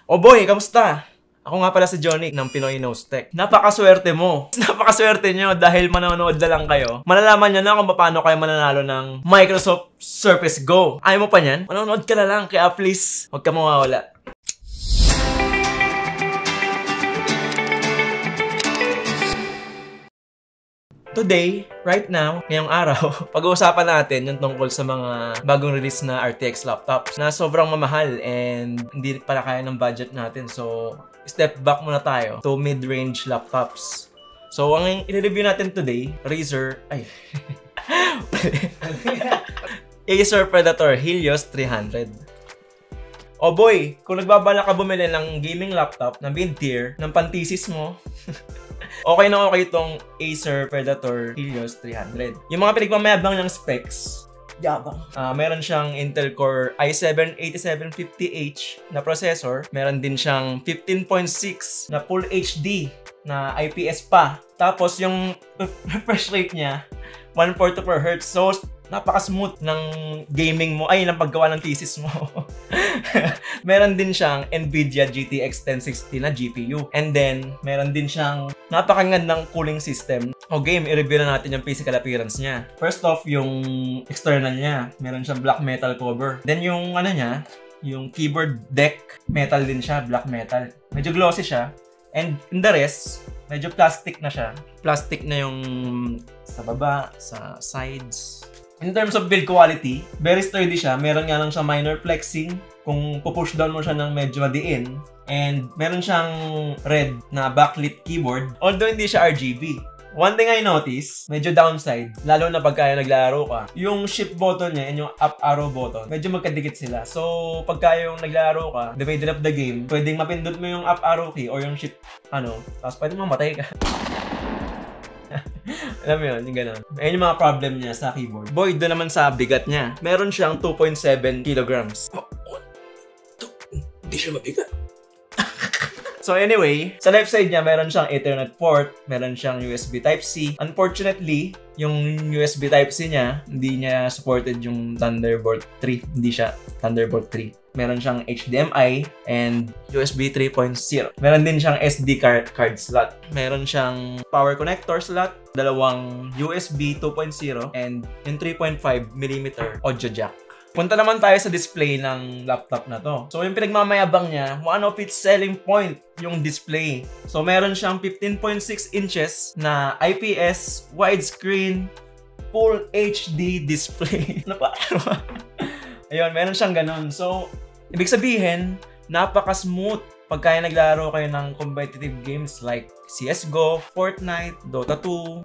O boy, kamusta? Ako nga pala si Johnny ng Pinoy Knows Tech. Napakaswerte mo. Napakaswerte nyo dahil manonood na lang kayo. Malalaman nyo na kung paano kayo mananalo ng Microsoft Surface Go. Ayaw mo pa niyan? Manonood ka na lang. Kaya please, huwag ka mawawala. Today, right now, ngayong araw, pag-uusapan natin yung tungkol sa mga bagong release na RTX laptops na sobrang mamahal and hindi pala kaya ng budget natin. So, step back muna tayo to mid-range laptops. So, ang i-review natin today, Acer Predator Helios 300. Oh boy, kung nagbabala ka bumili ng gaming laptop na mid-tier, ng pantisis mo, okay na okay itong Acer Predator Helios 300. Yung mga pinagmamayabang ng specs, yabang. Meron siyang Intel Core i7-8750H na processor. Meron din siyang 15.6 na Full HD na IPS pa. Tapos yung refresh rate niya, 142 Hz. So, napaka-smooth ng gaming mo, ng paggawa ng thesis mo. Meron din siyang NVIDIA GTX 1060 na GPU. And then, meron din siyang napakagandang cooling system. Okay, i-review na natin yung physical appearance niya. First off, yung external niya. Meron siyang black metal cover. Then yung niya, yung keyboard deck, metal din siya, black metal. Medyo glossy siya. And in the rest, medyo plastic na siya. Plastic na yung sa baba, sa sides. In terms of build quality, very sturdy siya. Meron nga lang siya minor flexing kung pupush down mo siya ng medyo madiin. And meron siyang red na backlit keyboard. Although hindi siya RGB. One thing I noticed, medyo downside, lalo na pagka naglaro ka, yung shift button niya and yung up arrow button, medyo magkadikit sila. So, pagka yung naglaro ka, the middle of the game, pwedeng mapindot mo yung up arrow key or yung shift, tapos pwedeng mamatay ka. Alam mo yun, yung gano'n. Ayun yung mga problem niya sa keyboard. Boy, doon naman sa bigat niya. Meron siyang 2.7 kilograms. Hindi siya mabigat. So anyway, sa left side niya, meron siyang Ethernet port. Meron siyang USB Type-C. Unfortunately, yung USB Type-C niya, hindi niya supported yung Thunderbolt 3. Hindi siya Thunderbolt 3. Meron siyang HDMI and USB 3.0. Meron din siyang SD card slot. Meron siyang power connector slot, dalawang USB 2.0 and yung 3.5mm audio jack. Punta naman tayo sa display ng laptop na to. So yung pinagmamayabang niya, one of its selling point, yung display. So meron siyang 15.6 inches na IPS widescreen full HD display. Ayun, meron siyang ganun. So, ibig sabihin, napaka-smooth pagka naglaro kayo ng competitive games like CSGO, Fortnite, Dota 2,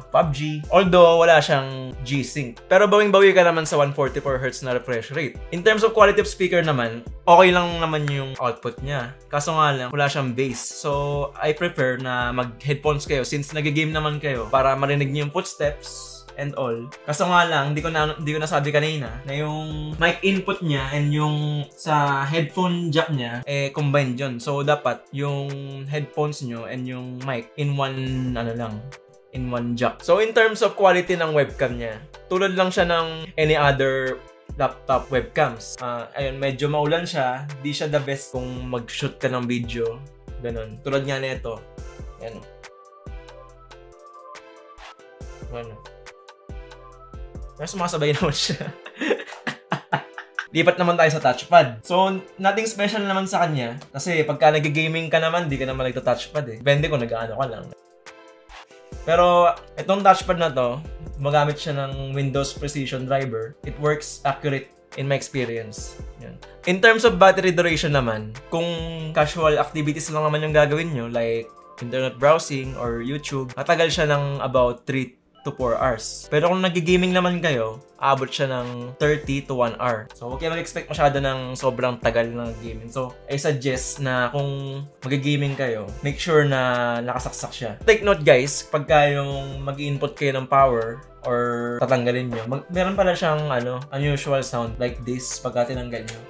PUBG. Although, wala siyang G-Sync. Pero bawing-bawi ka naman sa 144Hz na refresh rate. In terms of quality of speaker naman, okay lang naman yung output niya. Kaso nga lang, wala siyang bass. So, I prefer na mag-headphones kayo since nag-game naman kayo para marinig niyo yung footsteps and all. Kaso nga lang, hindi ko nasabi kanina na yung mic input niya and yung sa headphone jack niya, combined yun. So, dapat yung headphones nyo and yung mic in one, in one jack. So, in terms of quality ng webcam niya, tulad lang siya ng any other laptop webcams. Ayun, medyo maulan siya. Di siya the best kung mag-shoot ka ng video. Ganon. Tulad nga nito. Yan. Pero sumasabay naman siya. Lipat naman tayo sa touchpad. So, nothing special naman sa kanya. Kasi pagka nag-gaming ka naman, di ka naman nagta-touchpad eh. Depende kung nag-ano ka lang. Pero, itong touchpad na to, magamit siya ng Windows Precision Driver. It works accurate in my experience. Yan. In terms of battery duration naman, kung casual activities lang naman yung gagawin nyo, like internet browsing or YouTube, matagal siya ng about 3 to 4 hours. Pero kung nag-gaming naman kayo, aabot siya ng 30 to 1 hour. So, huwag kayo mag-expect masyado ng sobrang tagal ng gaming. So, I suggest na kung mag-gaming kayo, make sure na nakasaksak siya. Take note guys, pagka yung mag-input kayo ng power or tatanggalin nyo, meron pala siyang unusual sound like this pagka tinanggal nyo.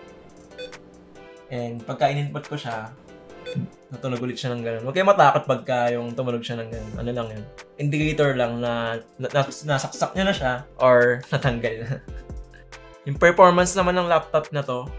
And pagka in-input ko siya, natunog ulit siya ng ganun. Huwag kayo matakot pagka yung tumunog siya ng ganun. Ano lang yun? Indicator lang na nasaksak niya na siya or natanggal na. Yung performance naman ng laptop na to,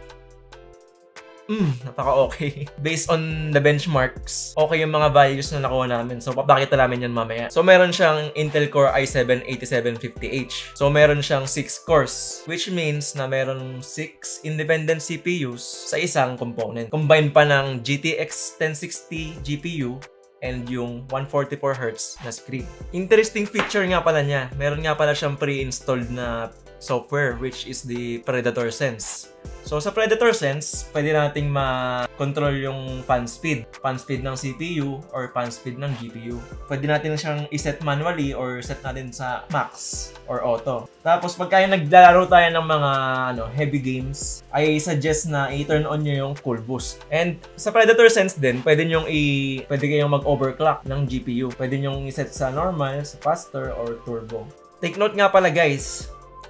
napaka-okay. Based on the benchmarks, okay yung mga values na nakuha namin. So, papakita namin yan mamaya. So, meron siyang Intel Core i7-8750H. So, meron siyang 6 cores, which means na meron 6 independent CPUs sa isang component. Combine pa ng GTX 1060 GPU and yung 144Hz na screen. Interesting feature nga pala niya. Meron nga pala siyang pre-installed na software, which is the Predator Sense. So, sa Predator Sense, pwede nating ma-control yung fan speed ng CPU or fan speed ng GPU. Pwede natin siyang iset manually or set natin sa max or auto. Tapos, pagka naglalaro tayo ng mga heavy games, I suggest na i-turn on nyo yung Cool Boost. And sa Predator Sense din, pwede kayong mag-overclock ng GPU. Pwede nyo iset sa normal, sa faster, or turbo. Take note nga pala guys,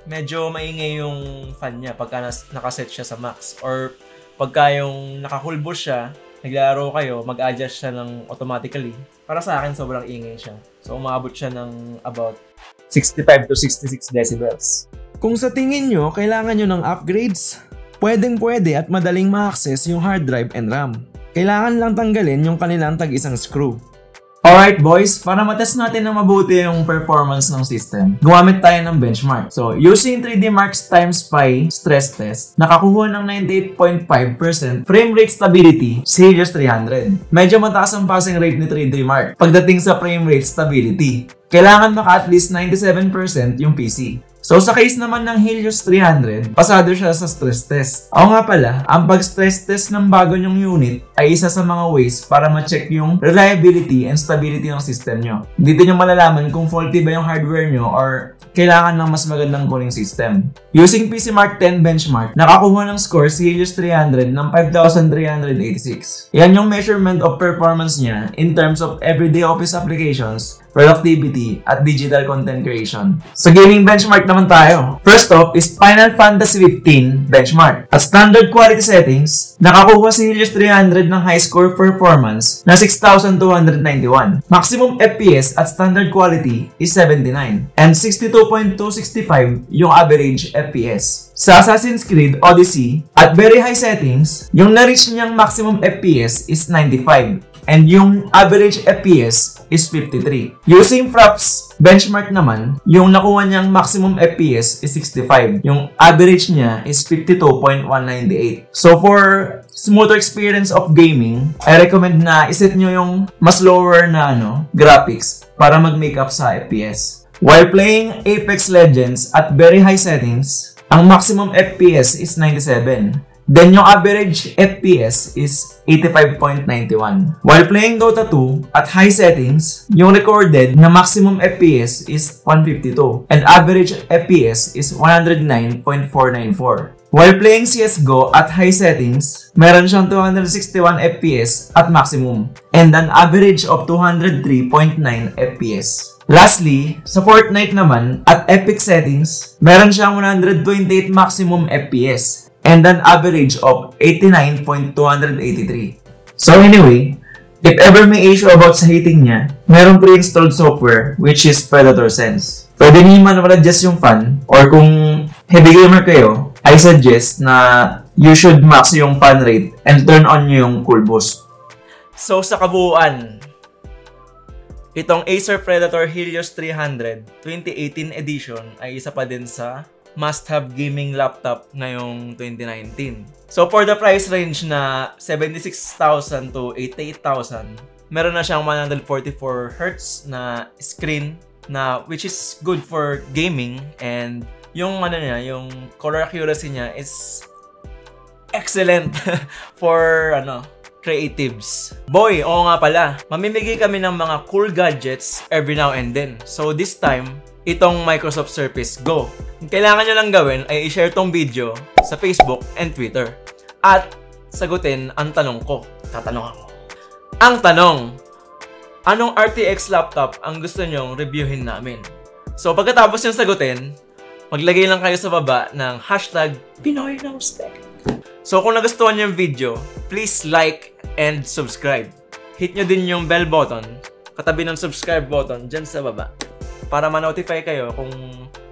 medyo maingay yung fan niya pagka nakaset siya sa max. Or pagka yung naka-full boost siya, naglalaro kayo, mag-adjust siya ng automatically. Para sa akin, sobrang ingay siya. So, umabot siya ng about 65 to 66 decibels. Kung sa tingin nyo, kailangan nyo ng upgrades, pwedeng-pwede at madaling ma-access yung hard drive and RAM. Kailangan lang tanggalin yung kanilang tag-isang screw. Alright boys, para matest natin na mabuti yung performance ng system, gumamit tayo ng benchmark. So, using 3D Mark's times pi stress test, nakakuha ng 98.5% frame rate stability sa Helios 300. Medyo mataas ang passing rate ni 3D Mark pagdating sa frame rate stability. Kailangan maka at least 97% yung PC. So, sa case naman ng Helios 300, pasado siya sa stress test. Oo nga pala, ang pag-stress test ng bago nyong unit ay isa sa mga ways para ma-check yung reliability and stability ng system nyo. Dito nyo malalaman kung faulty ba yung hardware nyo or kailangan ng mas magandang cooling system. Using PCMark 10 benchmark, nakakuha ng score si Helios 300 ng 5,386. Yan yung measurement of performance niya in terms of everyday office applications, productivity, at digital content creation. Sa gaming benchmark naman tayo. First off is Final Fantasy 15 benchmark. At standard quality settings, nakakuha si Helios 300 ng high score performance na 6,291. Maximum FPS at standard quality is 79. And 62.265 yung average FPS. Sa Assassin's Creed Odyssey, at very high settings, yung na-reach niyang maximum FPS is 95. And yung average FPS is 53. Using Fraps benchmark naman, yung nakuha niyang maximum FPS is 65. Yung average niya is 52.198. So for smoother experience of gaming, I recommend na iset nyo yung mas lower na graphics para mag-make up sa FPS. While playing Apex Legends at very high settings, ang maximum FPS is 97. Then yung average FPS is 85.91. While playing Dota 2 at high settings, yung recorded na maximum FPS is 152 and average FPS is 109.494. While playing CSGO at high settings, meron siyang 261 FPS at maximum and an average of 203.9 FPS. Lastly, sa Fortnite naman, at epic settings, meron siyang 128 maximum FPS and an average of 89.283. So anyway, if ever may issue about sa heating niya, merong pre-installed software which is Predator Sense. Pwede niyo man adjust yung fan, or kung heavy gamer kayo, I suggest na you should max yung fan rate and turn on yung Cool Boost. So sa kabuuan, itong Acer Predator Helios 300 2018 edition ay isa pa din sa must-have gaming laptop ngayong 2019. So for the price range na 76,000 to 88,000, meron na siyang 144Hz na screen na which is good for gaming, and yung yung color accuracy niya is excellent for creatives. Boy, oo nga pala, mamimigay kami ng mga cool gadgets every now and then. So this time, itong Microsoft Surface Go. Ang kailangan nyo lang gawin ay i-share tong video sa Facebook and Twitter. At sagutin ang tanong ko. Tatanong ako. Ang tanong, anong RTX laptop ang gusto nyong reviewin namin? So pagkatapos yung sagutin, maglagay lang kayo sa baba ng hashtag PinoyKnowsTech. So kung nagustuhan nyo yung video, please like and subscribe. Hit nyo din yung bell button, katabi ng subscribe button dyan sa baba, para ma-notify kayo kung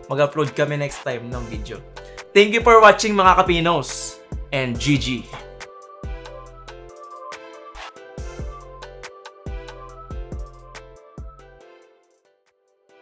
mag-upload kami next time ng video. Thank you for watching mga Kapinos, and GG!